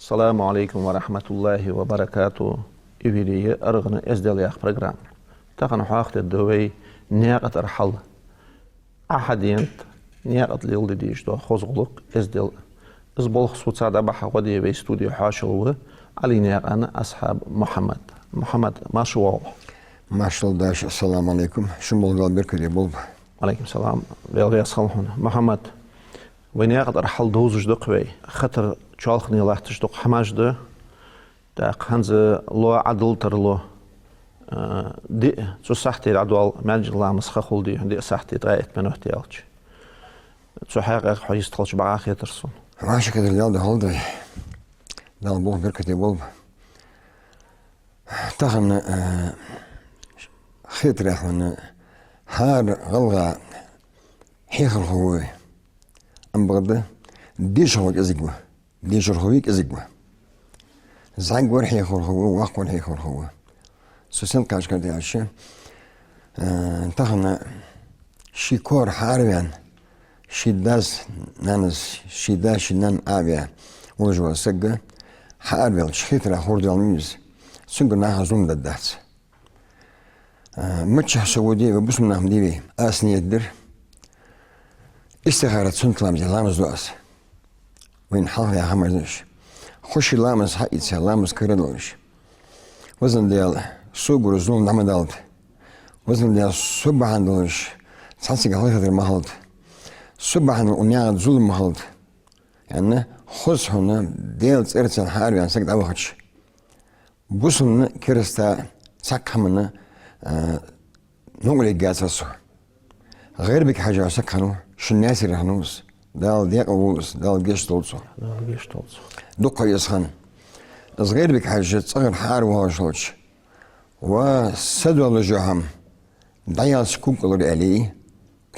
Assalamu alaikum wa rahmatullahi wa barakatuh. Iviliye arğını ezdeliyak program. Taqan haqda dövey niyaqat arhal. Ahadiyent niyaqat lildi diyişdo xozguluq ezdel. İzbolq sutsada baxa qodiye ve studio haşılğı ali niyaqanı ashab Muhammad. Muhammad maşuval. Maşallah. Assalamu alaikum. Şumbolgal bir kere bol. Alaikum salam. Velga salhun. Muhammad. Ve niyaqat arhal dozujduq ve xatar çalxni lahtışduq hamajdı. Da qanzı lo adıl tarlo. Di so sahti adwal majlamız xaquldi. Di sahti gayet men ihtiyalç. So haqiq hayistalç baaq yetirsun. Maşa kadar yaldı haldı. Dal bol bir kere bol. Taqan خيترحنا هار غلغة حيخر خوي أم بغدا ديشروك أزيقوا ديشروك أزيقوا زعقور حيخر خوي وقور حيخر خوي سوسن كاش كده عشان تخنا شيكور حاربيان شيداس نانس شيداش نان أبيا وجوا سجى حاربيان شخيترا خوردي الميز سنقنا هزوم ددات متشح سعودي وبسم الله مديبي أسني الدر استخارة سنت لامز لامز دواس وين حال يا حمرش خوشي لامز حقيت لامز كردوش وزن ديال سوق رزون نعم دالت وزن ديال سبحان دولش تحسك على هذا المحل سبحان ونيا ظلم محل يعني خص هنا ديال إرتسال حارب يعني سكت أبوخش بسم كرستا سكمنا نقول جالس غير بك حاجة سكانو شو الناس اللي هنوس دال ديك أولس دال جيش تولصو دقة يسخن صغير بك حاجة صغير حار وهاشلش وسدوا لجهم ضيع سكوك الرئالي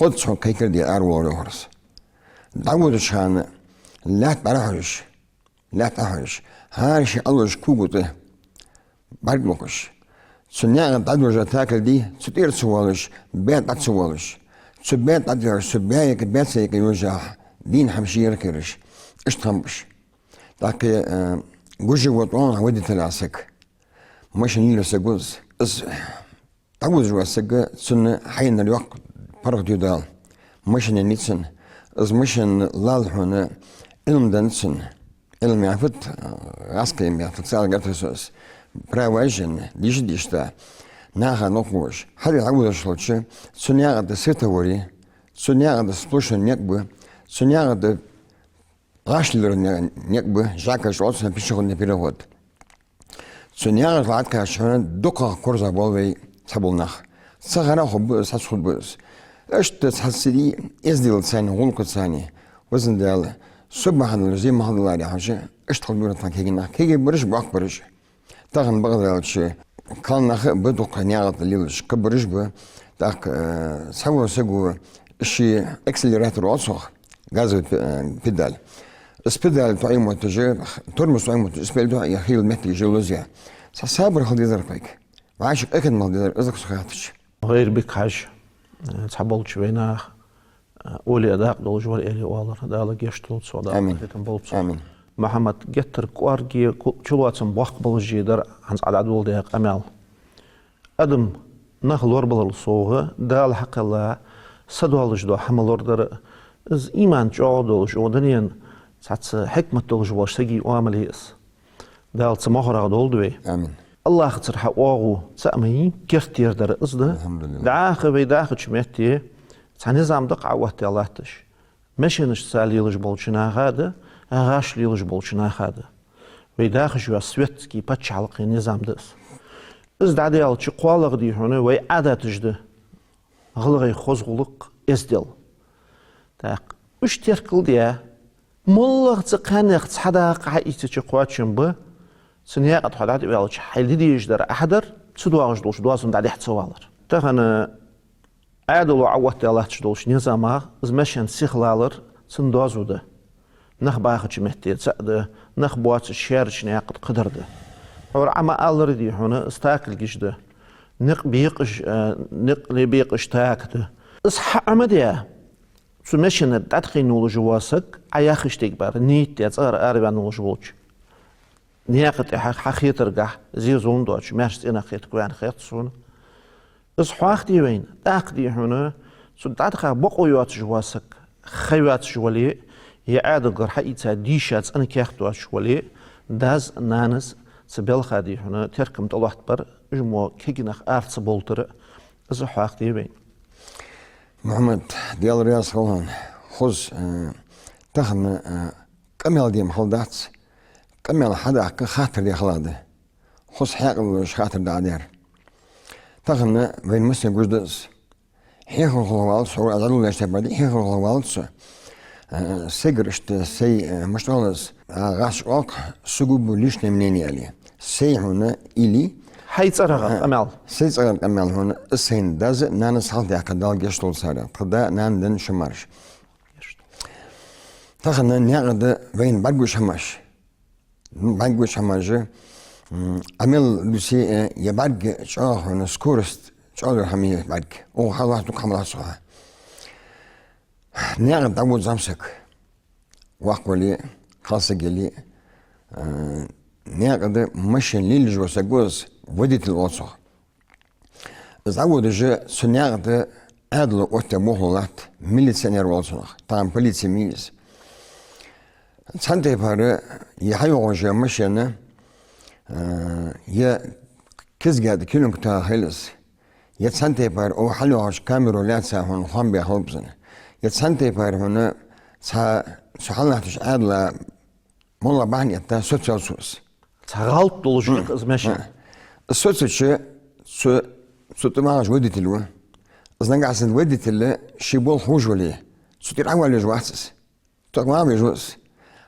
قدسهم كيكر دي أروى الهرس دعوة شان لا تحرش هارشي الله شكوكوته بعد مقش سنياغ تدوج تاكل دي تطير سوالش بيت تسوالش سبيت تدير سبيك بيت سيك يوجع دين حمشير كرش اشتغمش تاكي جوجي وطوان ودي تلاسك مش نيل سجوز اس تعوز جوا سج سن حين الوقت فرق ديال مش نيتسن از مش لال هنا علم دنسن علم يعفت عسكري يعفت سال قتلسوس براواجن ليش ديشتا ناها نقوش هل يعود الشلتش سنياغ السيتوري سنياغ السبوشن نيكبو سنياغ غاشلر نيكبو جاكا شوتس بيشغل نبيرهود سنياغ العادكا شان دوكا كورزا بولوي تابولناخ صغرا خب ساسخول بوز اشت تحسدي ازديل سان غولك ثاني وزن دال سبحان الله زي ما الله عليه حاجه اشتغل بورتان كيجي برش باك برش تاخن بغداد شيء كان نخ بدو قنيعة الليلش كبرش به تاك سووا سجوا شيء اكسلراتور أصخ غاز بيدال السبيدال تعيم وتجي ترمس تعيم وتسبيل ده يخيل مهتي جيولوجيا صابر خدي ذرفك وعاشق أكيد ما قدر أزك سخاتش غير بك حاج تحبلش بينا أولي أداق دول جوال إلي والله دالا جيشتلوت سودا آمين آمين محمد جتر كوارجي شلواتن بوق بلجيدر هنس على عدول ديق أمال أدم نخل وربل الصوغة دال حق الله سدوالج دو حمل وردر إز إيمان جعودولج ودنيان ساتس حكمة دولج واش سجي وعمليس دال تمخرج دول دوي آمين الله خطر حقوقه سأمين كفتير در إزده الحمد لله دعاخ بيداخ شميتي تعنيزام دق عواتي الله تش مشينش ساليلج بولشنا هذا غاش ليلج بولشنا هذا ويداخل شو سويتكي باتش على نظام دس إز دعدي على شقوالغ دي هنا وي عادة تجده غلغي خزغلق إزدل تاق وش تركل ديا ملغ تقانيق تحداق عايتي تقواتشن ب سنياق تحداد إبالج حيلي يجدر أحدر تدواغش دولش دوازم دادي حتسوالر تاقنا عادلو عوات الله تشدولش نظامها زمشان سيخلالر سندوازو ده نخ باخش مهتير سأده نخ بوات الشارش نياقت قدر ده اور عما ألردي هنا استاكل جشده نق بيقش تاكده اصحى عمديا سمشن تدخين نولو جواسك عياخش تكبر نيت يتصار أربع نولو جووش نياقت حخيتر قح زي زون دوش ماشت إنا خيت كوان خيت سون اصحى أختي وين تاكدي هنا سدادخا بقويات جواسك خيوات جوالي يعاد القرحة إيتا ديشات أنا كيختو جوالي داز نانس سبيل خادي هنا تركم طلعت بر جمو كيجنخ آرت سبولتر اصحى أختي وين محمد ديال رياض خلان خز تخم كمل ديم خلدات كمل حدا خاطر دي خلاده خز حاقل خاطر دعدير تخم بين مسلم جوزدس حيخل خلوالد سعور أزالو لاشتة بعدي حيخل خلوالد سيجرشت سي مشتغلز غاش واق سجوب ليش نمنيني عليه سي هنا إلي حيث أرغب أمال سيد أرغب أمال هنا السين داز نانس حالت يعقدال جشتول سارة قدا ناندن شمارش تخنا نعقد بين باقو شماش باقو شماش عمل لسي يبارك شاه هنا سكورست شاه حمية بارك أو حالات تقامل صحة نعقد أول زمسك وقولي خاصة قلي نعقد مشن ليل جو سجوز وديت الوصف زعود جا سنعقد عدل وقت مهلات ميليسيونير وصلخ طعم بوليسي ميز سنتي بار يحيو جا مشن يا كزجاد كيلو كتا خلص يا سنتي بار او حلوش كاميرو لاتسا هون خام بيحلبزن يا سنتي بار هنا سحلنا تش عدل مولا بعني تا سوتشالسوس تغلط دولجك ازمشن السوتشي سوتماج وديت الوا زنقع عسل وديت اللي شيبول خوج وليه سوتير عوال يجواسس تقمام يجوس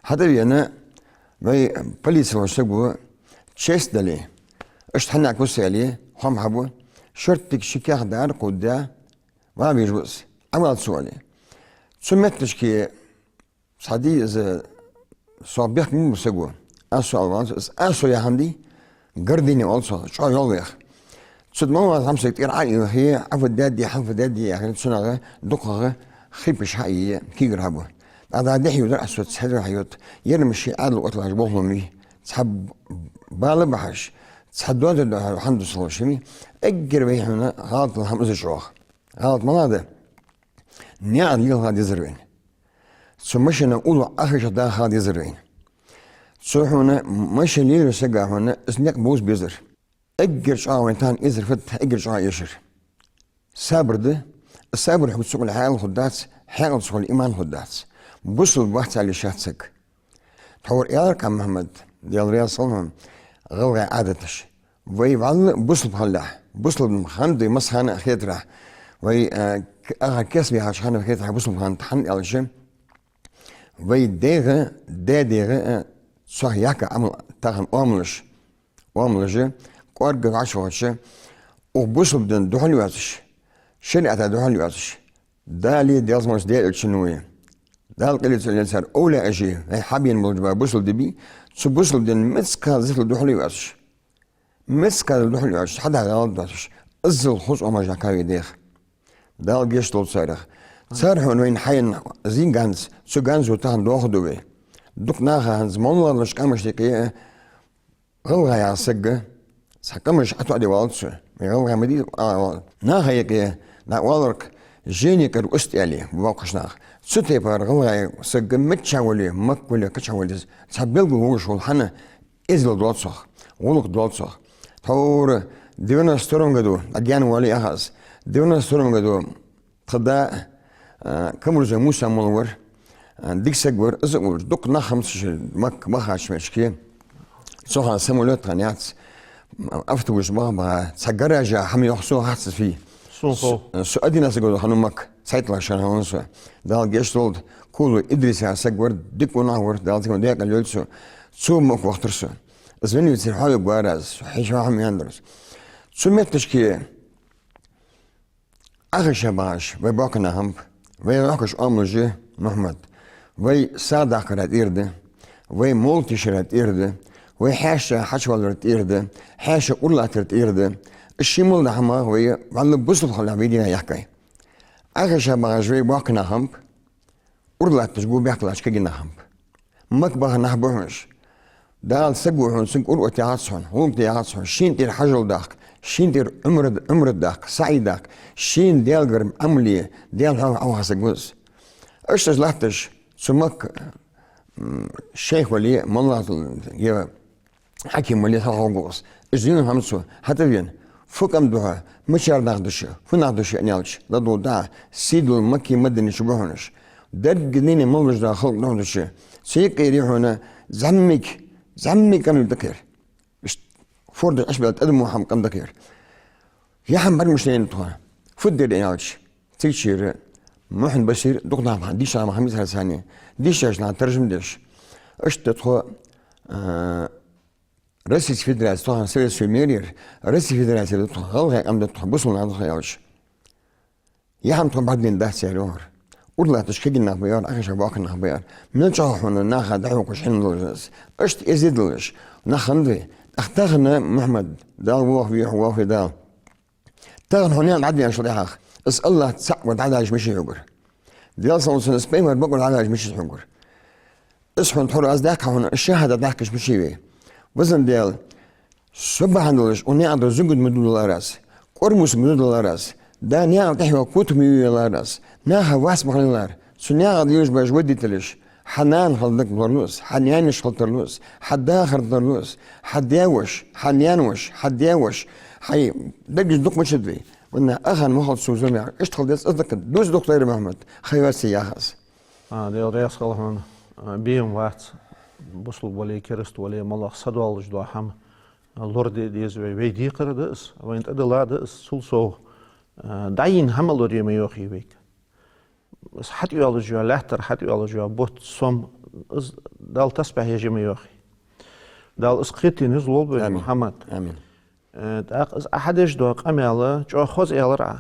حتى بينا باي بوليس وشتقوا تشيست دلي اشتحنا كوسي عليه هم حبوا شرطك شكاح دار قدا ما بيجوز عوال سؤالي سمتش كي صدي إذا صبيح مين مسجوا أسو ألوانس أسو يا هندي قرديني ألصق شو يالله صد ما هو خمسة كتير عاية هي عفد دادي حفد دادي يعني سنة دقة خيبش حقيقية كي جربوا هذا دحي ودر أسود سحر حيوت يرمشي عادل وقتل عجبهم لي تحب بالبحش تحب دوات الحمد لله شمي أجر بيه هنا غلط الحمد شروخ غلط ما هذا نيار يلا هذا زرين سمشنا نقول آخر شيء ده هذا زرين سوحنا مش اللي يرسجع هنا اسنيك بوز بيزر اجر شعا وينتان ازر فت اجر شعا يشر صبر ده الصبر يحب تسوق الحال خدات حال تسوق الايمان خدات بوصل بحث على شخصك تحور يارك عم محمد ديال رياض صلهم غلغي عادتش ويفعل بوصل بخلاه بوصل بمخاندي مسخانة خيتره وي اخر كسبي هاشخانة خيتره بوصل بخاند تحن على شيء وي ديغه صح ياك عمل تاخن أملش قارج عشواتش وبوصل بدن دخل يواتش شن أتا دخل يواتش ده لي ديازمش ده الشنوية ده القلة اللي صار أولى أشي هي حبين موجبة بوصل دبي بوصل بدن مسكا زيت دخل يواتش مسكا دخل يواتش حدا غلط يواتش أزل خص أما جاكاي ديخ ده الجيش طول صار هون وين حين زين جانز سو جانز وتاهن دوخ دوبي دوك ناخا هنز مونلا مش كامش دقيقة غلغا يا سجة سكمش أتوا دي والتش غلغا مدي ناخا يكي نا والرك جيني كر أستيالي بواقش ناخ ستي بار غلغا سجة متشاولي مكولي كتشاولي تسبيل جوش والحنا إزل دوتسخ ولك دوتسخ تور ديونا ستورم قدو أجيان والي أخاز ديونا ستورم قدو خدا كمرز موسى مولور ديك سجور أزور دوك نخمس ما خاش مشكي سوها سمولات غنيات أفتوش بابا سجرة جا حمي يحسو حاسس فيه سؤالي ناس يقولوا خنومك سايت لاشان هونسو دال جيشتولد كولو إدريس يا سجور ديك ونعور دال تكون ديك الجلسو تسو مك وقترسو زمني بتصير حاجة بوارز حيش واحد يندرس سمعتش كي آخر شباش ويباكنا هم ويراكش أمجي محمد وي سادة قرات إيرده وي مولتي شرات إيرده وي حاشة حشوالرت إيرده حاشة أولاترت إيرده الشيمول نحما وي والله بوصل خلا بيدينا يحكي آخر شباش ويباكنا هم أولات تجبو بيحكلاش كجينا هم مكبه نحبوش دال سجوهن سنك أول وتيعصهن هم تيعصهن شين تير حجل داك شين تير عمر داك سعيد داك شين ديال قرم عملية ديال هوا سجوز أشتز لحتش سمك الشيخ ولي مالله حكيم ولي ثلاث إزين همسو حتى فين فوق أمدوها مشار ناخدش فو ناخدش أنيالش لدو دا سيدو المكي مدني شبهنش درد جنيني مالش دا خلق ناخدش سيقيري هنا زعمي كانوا يذكر فورد أشبه تقدم وحم كم ذكر يا حم بر مش لين طوها فدر إناش تيشير محن بشير دقنا مع ديش على محمد هالثانية ديش عشان ترجم ديش إيش تدخل رئيس فيدرالية طبعا سيرس في ميرير رئيس فيدرالية تدخل غلط أم تدخل بصل على دخل ياش يا حم طبعا بعدين ده سيروه والله تشكيل النخبيار أخي شباك النخبيار من جاهنا ناخذ دعوة كشحن للجنس أشت يزيد ليش نخندي اختارنا محمد دال وافي دال تغن هنا عدي شريحة اسأل الله تسعود على علاج مش يحجر ديال صوصن سبيمر بقول على علاج مش يحجر اسحن تحر أزداك هنا الشهادة ضحكش مش يبي وزن ديال سبحان الله ونعد زوجد مدود الراس قرمس مدود الراس دا نعد تحوى كتب مدود الراس ناها واسمح لله سنعد يوش باش ودي تلش حنان خلدك برلوس حنيانش خلطرلوس حد آخر درلوس حد ياوش حنيانوش حد ياوش حي دقش دق مشدري وإن أخن مخلص سوزومي اشتغل ديس أصدق دوز دكتور محمد خيوات سياخس ديال رياس خلهم بيهم وقت بوصلوا ولي كرست ولي مالله صدوال جدوا حم لورد ديز ويدي قردس وين تدلا دس سلسو داين همل لوري ما يوخي بيك بس حتى يالله جوا لحتر حتى يالله جوا بوت صم دال تسبح يا جميوخي دال اسقيتي نزلوا بمحمد آمين داق أحدش دوق أمياله جو خوز إيالرع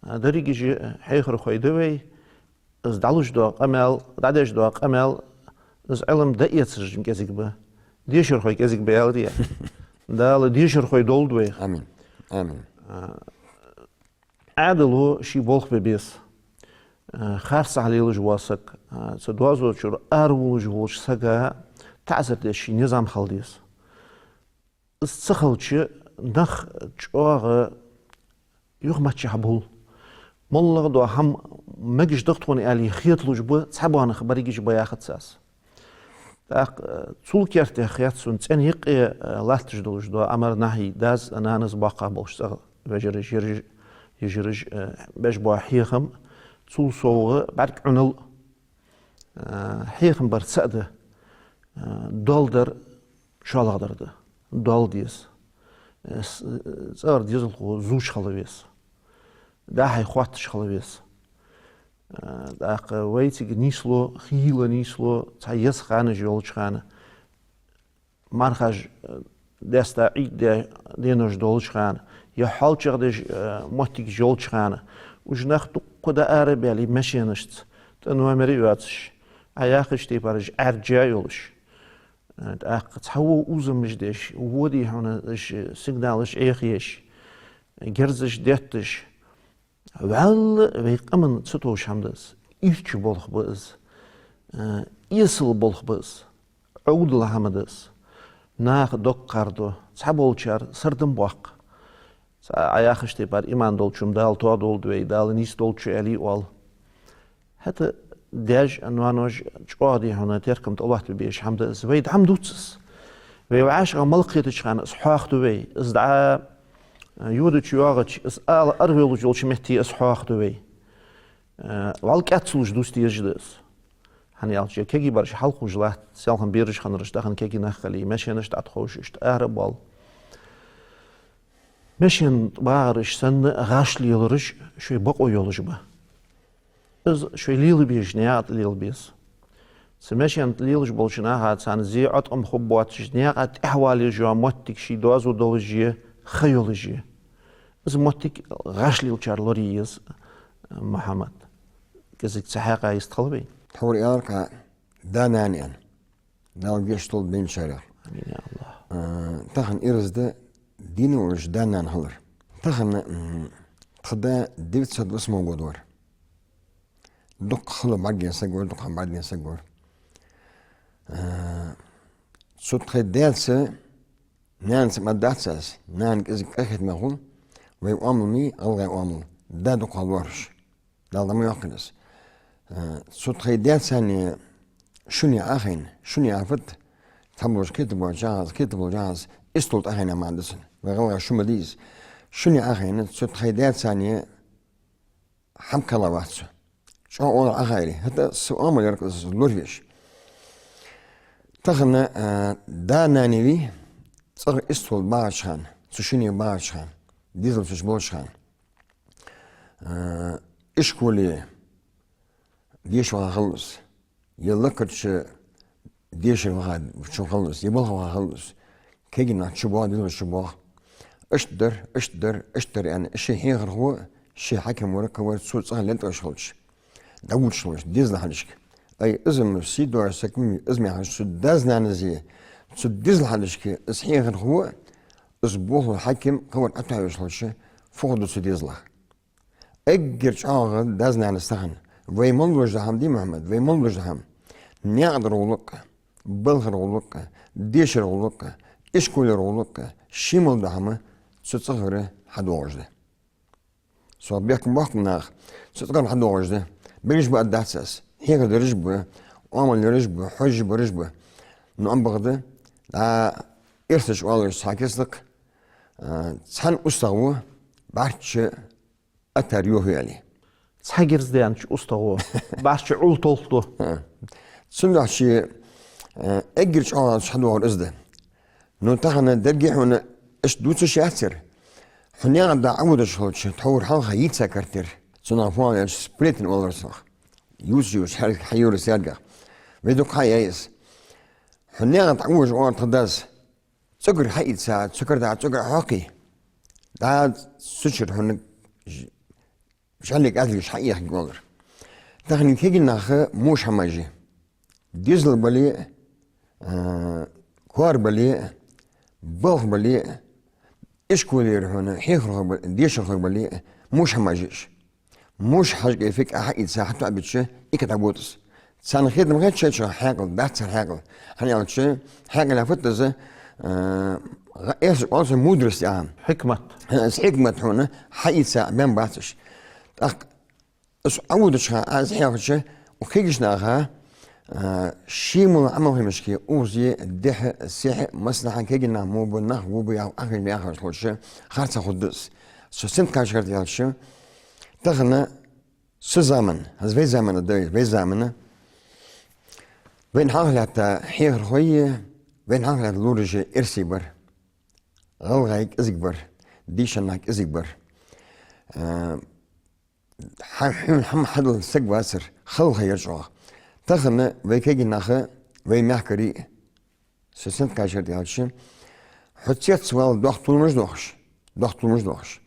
دريجي جي حيخر خوي دوي از دالوش دوق أميال دادش دوق أميال از علم دقيت سرجم كذيك به ديشر خوي كذيك بيالريا دال ديشر خوي دول دوي آمين عادلو شي بولخ ببيس خارس عليه جواسك سدوازو شر أرو جوش سجا تعزر دشي نظام خالديس استخلش نخ جوار يغمتش حبول مالله دو هم مجش دكتوني علي خيط لجبه تحبونا خبري جيش بياخد ساس تاق طول كيرت خيات سون تن يقي لاتش دولش دو أمر نهي داز أنا نزباقة بوش بجرج يجرج باش بوا حيخم طول صوغ بعد عنل حيخم برتسأده دولدر شالغ درده دول ديس صار ديزل خو زوج خلويس دا هاي خواتش خلويس دا ويتي نيسلو خيله نيسلو تايس خانه جولش خانه مرخج دستا عيد دينوش دولش خانه يا حالچ دج موتيك جولش خانه وجناخ قدا عربي علي ماشينشت تنو مريواتش اياخش تي بارج ارجا يولش تحول أوزم مجدش ودي هنا إيش سيجنالش إيش جرزش ديتش وعل ويقمن ستوش همدس إيش بولخ بس يسل بولخ بس عود لهمدس ناخ دق قردو تحولشار سردم باق أياخش تبار إيمان دولشم دال تو دول دوي دال نيس دولش علي وال حتى داج أنوانوج جوادي هنا تركم تقولت بيش حمد زويد حمدوتس ويعاش غملقيتش خان إصحاح دوي إزدعاء يودش يواغش إسأل أرغل جولش مهتي إصحاح دوي والكاتسلوج دوستي يجدس هني على شيء كي برش حلقو جلات سالهم بيرش خنرش دخن كي نخلي ماشي نشت أتخوش إشت أهرب وال مشين بارش سن غاش ليلرش شوي بقو يولج با از شوي ليل بيش نيات ليل بيس سمشين ليلج بولشنا هات سان زيعت خبوات نيات احوالي جو موتك شي دوازو دولجيه خيولجيه از موتك غاش ليل شارلوريز محمد كزك سحاقه يستخلبي تحور يارك دانانيان دال جشتول بين شارع امين يا الله تخن إرز ده ديني ورش دانان هلر تخن تخدا ديفت سد اسمه غدور دق خلو بعدين سجور دق بعدين سجور صوت خدالسه نانس ما داتساس نان إزك أخذ مغول ويقامل مي أو يقامل ده دق هالورش ده ما يقنس صوت خدالسه شنو أخين شنو عرفت تبوش كتبو جاهز استولت أخينا ما عندسن وغلغ شو مديز شنو أخين صوت خدال ثانية حمك الله واتسو شو أول أخيري حتى سؤال ما يركز لوريش تخنا دا نانيوي صار استول باعشان سوشيني باعشان ديزل سوشبوشان إشكولي ديش وخلص يلقتش ديش الواحد شو خلص يبغى خلص كيجنا شبوه ديزل شبوه اشتر يعني الشيء هي غير هو الشيء حكم ورك هو صوت صح لنت وشلش داول شلش ديزل حدشك أي إزم سيدور سكمي إزمي حش دازنا نزيه سود ديزل حدشك الصحيح غير هو أسبوع الحكم هو أتى وشلش فقد سديزله أجر شاغل دازنا نستخن ويمن وجههم دي محمد ويمن وجههم نقدر ولك بلغر ولك ديشر ولك إشكول ولك شيمل دهما ستصغر حد وجده سو بيحكم وقت ناخ ستقرب حد وجده بيرش بقى الدهسس هيك درجبه وعمل رجبه حجب رجبه نعم بغده لا إرتش والله ساكسلك تسحن أستغوه بعدش أتريوه يعني تسحجرز ديانش أستغوه بعدش عول طولته سنة شيء أجرش على شحدوه الأزده نتاخنا درجي هنا إيش دوتش شيء حنيا عند عود الشهود تحور حالها يتسكرتر سنة فوان إيش سبريتن ولا صح يوز حيور سيرجع بدك حياس حنيا عند عود جوار تداس سكر حيد ساعة سكر ده سكر حقي ده سكر هن مش عليك أدري حقيقة جوار تخني كيجي ناخه موش هماجي ديزل بلي كوار بلي بلغ بلي إيش كولير هنا حيخرج ديش خرج بلي مش هماجيش مش حاجة فيك أحد ساعة تعبتش إكتابوتس سان خير ما كانش شيء حاجة بحث حاجة هني شيء حاجة لفتة زي إيش قصة مدرس يعني حكمة هنا حي ساعة بين بحثش إيش عودش عايز حاجة وكيجش ناخها شيء من عمله مشكلة أوزي الدح السيح مصلحة كيجنا مو بنخ مو بيا آخر بياخر شلون خارج خدس شو سنت كاش كرت يالشوا تخنا سزمن هذا في زمن الدنيا في زمنه بين حالة حير خوية بين حالة لورج إرسيبر غلغيك إزكبر ديشنك إزكبر حم حد السجواسر خلها يرجع تخنا ويكيجي ناخه ويمحكري سنت كاشر ديالشين حتيت سوال دختول مش دوخش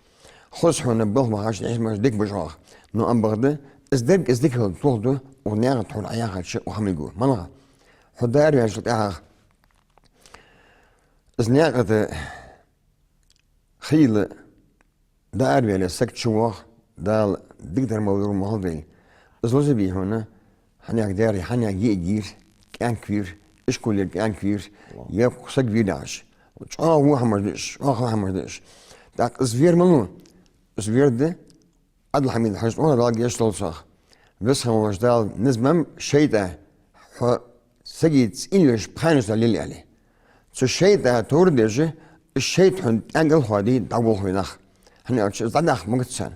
خص هنا بلغ ماش إيش مش ديك بجاه نو أم بغده إزدك هالطولده ونياغ تحول عياغ شيء وحمل جو منها حدار يعني شو تعاغ إزنياغ ده خيل دار يعني سكت شواخ دال دقدر موضوع مهضي إزلوزي بيه هنا حنياك داري حنياك جير كان كبير إيش كل كان كبير يبقى كبير داش هو حمردش داك إزفير منو إزفير ده عدل حميد حاج وانا راجع يشتغل صح بس هم وجدال نزمم شيء ده سجيد إنجلش بخانس اللي عليه سو الشيء ده توردج الشيء حن أنقل هادي دعوه هناك هني أرش زدناخ مقتصان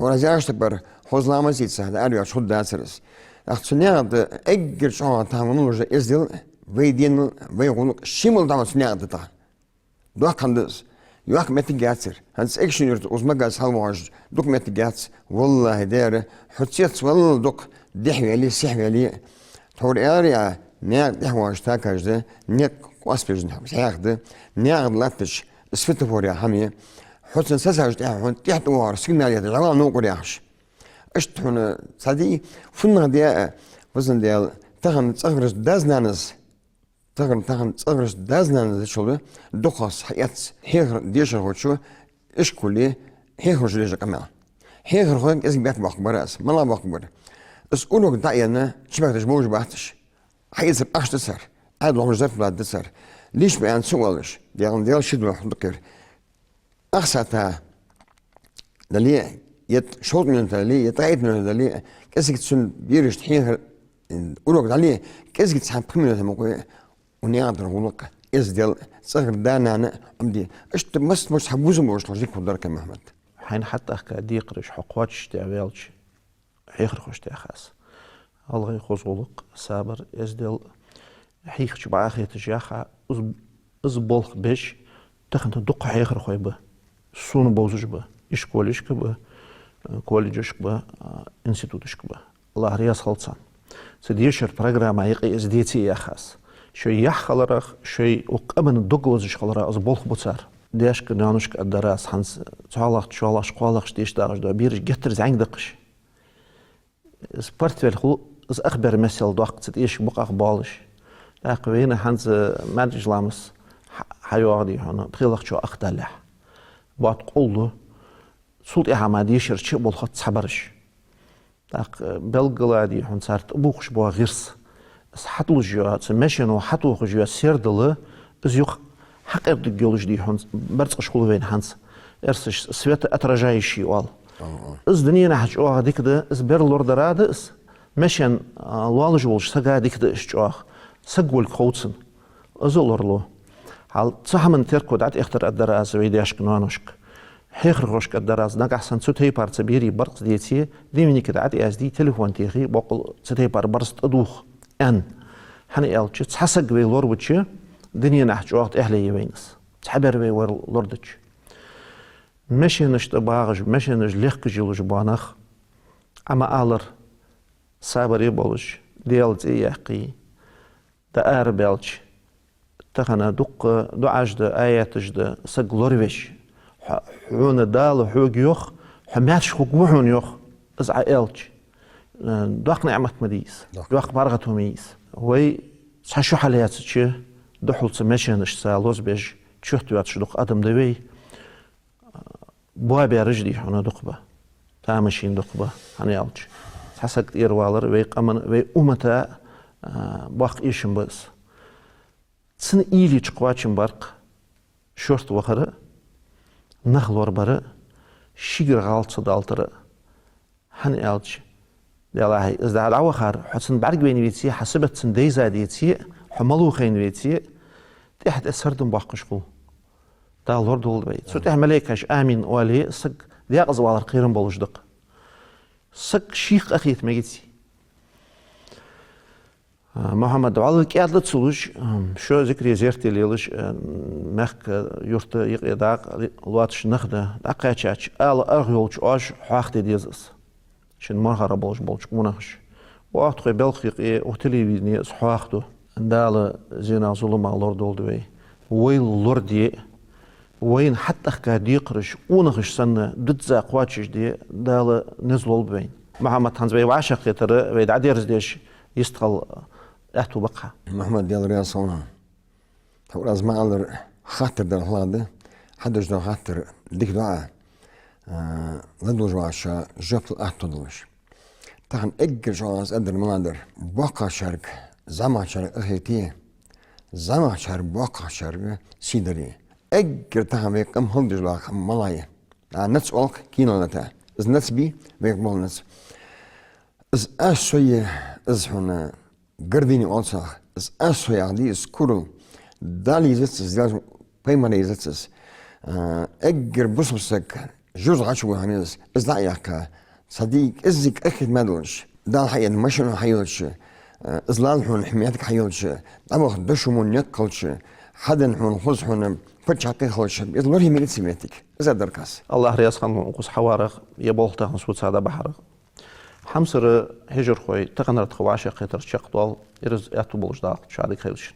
هو رجعش تبر حوز لا مزيد سهل أريا شو داسرس أختنيات أجر شو تعملون وجه إزدل ويدين ويقولك شمل دام سنيات تاه ده كندس يوك ما تجاتر هنس اكشن يرت وزما جاز هالواج دوك ما تجات والله دايره حتيت والله دوك دحي عليه سحي عليه تور اريا نيا دحواج تاكاج ده نيك واسبيج نحب سياخده نيا لاتش اسفت فوريا حمي حسن سساج تاعون تحت وار سيجنال جوال نو قرياش اشت هنا صدي فن ديا وزن ديال تغن تصغرس دازنانس تغن تصغرس دازنانس شلو دوخاس حيات هيغ ديشر هوتشو اش كولي هيغ جليج كمان هيغ خوك از بيت بخبر اس ملا بخبر اس اولوك داينا شبك تجموج باحتش حيز باش تسر عاد لو جزاف بلاد تسر ليش بيان سوالش ديال شدو حدكر اخساتا دلي يت شوط من دلي يتعيد من دلي كاسك تسن بيرش تحيه اولوك دلي كاسك تسحب من دمو ونيادر ولق از ديال صغر دانا انا عمدي اش تمس مش حبوز مش لوجيك ودرك محمد حين حتى اخكا ديقرش حقواتش تعويلش حيخرخش تاخاس الله يخوزولق صابر از ديال حيخش باخي تجاخا از بولخ بيش تخنت دق حيخرخ به سون بوزج به اشكولش به كوليجش به انستيتوتش به الله رياس خلصان سديشر программа يقي از ديتي يا خاص شوي يحخلرخ شوي وقبن دوغلوزش خلرا از بولخ بوصار ديشك نانوشك الدراس حنس تعالق شوالاش قوالاش ديش داغش دو بيرش جتر زعين دقش سبورت خو از اخبر مسل دوقت تيش بقى بالش اقوينا حنس مانج لامس حيوادي هنا بخيلخ شو اختلح بعد قولو سلطي حمادي شر شي بولخ صبرش داق بلغلادي هون صارت بوخش بو غيرس حتو جو تمشينو حتو جو سيردل از يخ حق الجولج دي هون برص شغل وين هانس ارسش سويت اترجايشي وال از دنيا حج او هذيك ده از بيرلور درادس مشين والج ولش سغا ديك ده اشجوخ سغول خوتسن ازولرلو حال صحمن تركو دات اختر الدراز ويداش كنانوشك حيخرجوشك الدراز ناق احسن ستي بارت بيري برق ديتي ديمني كده عاد اس دي تليفون تيخي بقول ستي بار برست ادوخ ان حني الچ تحسق وي لور وچ دنيا نحج وقت اهلي يبينس تحبر وي ور لوردچ ماشي نشت باغج ماشي نج ليخ جيلوج بانخ اما الر صابر يبولش ديال يحقي دا اربلچ تخنا دق دعاج دا اياتج دا سغلوريش حون دال حوق يخ حماتش حقوحون يخ از عائلچ دوق نعمت مديس دوق بارغت ميس وي صحشو حالياتچ دحول تمشينش سالوز بيج تشوت واتش دوق ادم دوي بوا بيرجدي هنا دقبه تامشين دقبه هنيالچ حسك يروالر وي قمن وي امتا باق ايشن بس سن إيلي تقواتشن برق شورت وخرة نخلور برا شيغر غالت صدالتر هن إلج ديالله إز دعال عوخار حسن برق بين ويتي حسبت سن ديزا ديتي حملو خين ويتي تحت أسردن باقشقو دالور دول بيت سو تح ملايكاش آمين والي سق دياغز والر قيرن بولجدق سق شيخ أخيت ميتي محمد علي كيادل تسولج شو ذكري زيرتي ليلش مخك يورت يقداق لواتش نخده دقاچاچ ال ارغولچ اش حاخت ديزس شن مارغا بولج مناخش وقت خي بلخي او تلفزيوني صحاختو اندال زينا ظلم على لورد دولدوي ويل لوردي وين حتى خكادي قرش ونخش سنه دتزا قواتش دي دال نزلول بين محمد حنزبي وعشق يتر ويد عديرز ديش يستقل أهتو بقى محمد ديال رياصونا تقول أزمع على خاطر دار هلاده حدش دار خاطر ديك دعاء لدوج وعشا جبت الأهتو دوش تخن إجر جواز أدر منادر بقى شرق زمع شرق أخيتي زمع شرق بقى شرق سيدري إجر تخن بيقم هلدج لاخ ملاية نتس أولك كينو لتا إز نتس بي بيقبل نتس إز أشوية إز هنا قرديني أولساخ إز أشوية عدي إز كورو دالي زتس دالي بيماني زتس إجر بصبسك جوز عشو هنيز إز دعيك صديق إزك أخذ مدلش دال حيان مشنو حيولش إز لالحون حمياتك حيولش دابخ دشمون يقلش حدن حون خزحون فرش حقي خوشم يطلع لي من سمعتك إذا دركاس الله رياض خان وقص حوارق يبول تهن سود ساده بحر حمسر هجر خوي تقنرت خواشة قطر شقطال إرز أتو بولش داخل شادي خيلش